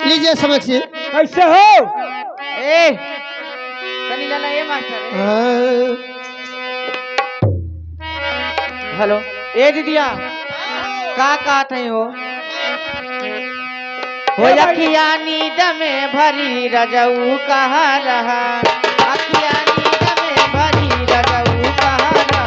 लीजिए समझिए। कैसे हो? ए कनी लाला ए मास्टर हेलो ए दीदिया का कहत है हो अखिया नींद में भरी रजऊ कहाँ रहा अखिया नींद में भरी रजऊ कहाँ रहा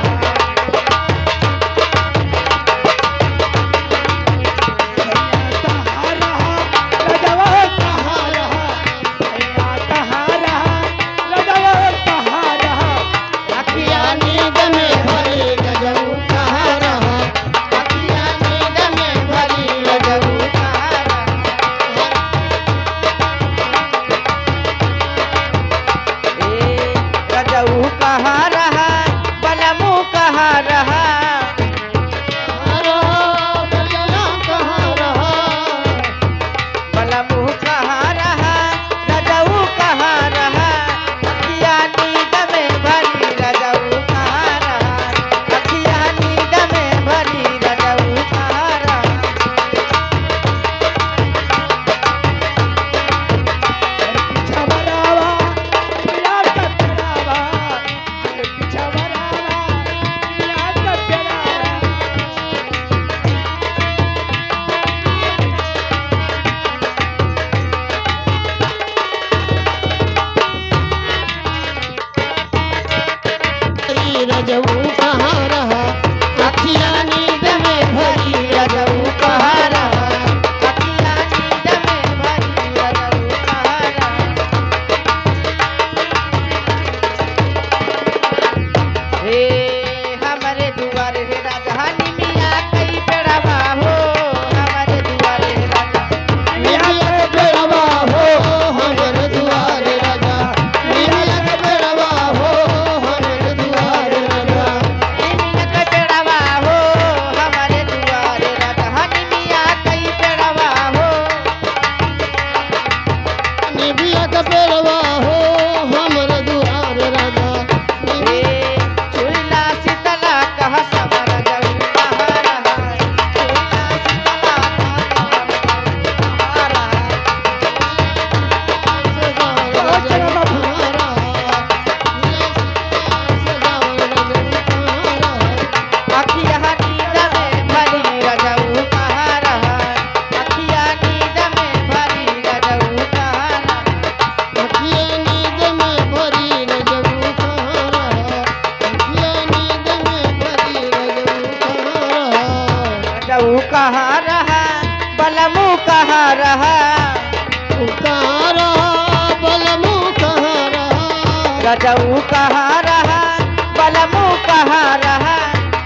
कहाँ रहा बलमू कहाँ रहा बलमू कहाँ रहा रजऊ कहाँ रहा अखिया नींद में भरी रजऊ कहाँ रहा अखिया नींद में भरी रजऊ कहाँ रहा रजऊ कहाँ रहा अखिया नींद में भरी रजऊ कहाँ रहा अखिया नींद में भरी रजऊ कहाँ रहा हे हमरे दुआरे हे राजधानी मिया कई बेड़वा हो हमरे दुआरे हे राजा मिया के बेड़वा हो हमर दुआरे राजा मिया के बेड़वा हो हमर दुआरे राजा मिया के बेड़वा हो हमरे दुआरे राजधानी मिया कई बेड़वा हो मिया के बेड़वा हो हमर दुआरे राजा हे चुल्ला शीतला कह समर जाऊ कहाँ रहा चुल्ला शीतला कह रहा अखिया नींद में भरी रजऊ कहाँ रहा अखिया नींद में भरी रजऊ कहाँ रहा अखिया नींद में भरी रजऊ कहाँ रहा अखिया नींद में भरी रजऊ कहाँ रहा रजऊ कहाँ रहा बलमू कहाँ रहा कहाँ रहा बलमू कहाँ रहा रजऊ कहाँ रहा बलमू कहाँ रहा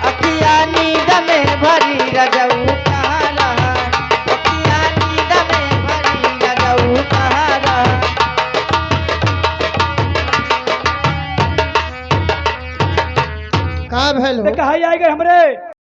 अखिया नींद में भरी रजऊ कहाँ रहा अखिया नींद में भरी रजऊ कहाँ रहा का भेल हो कहा आएगा हमरे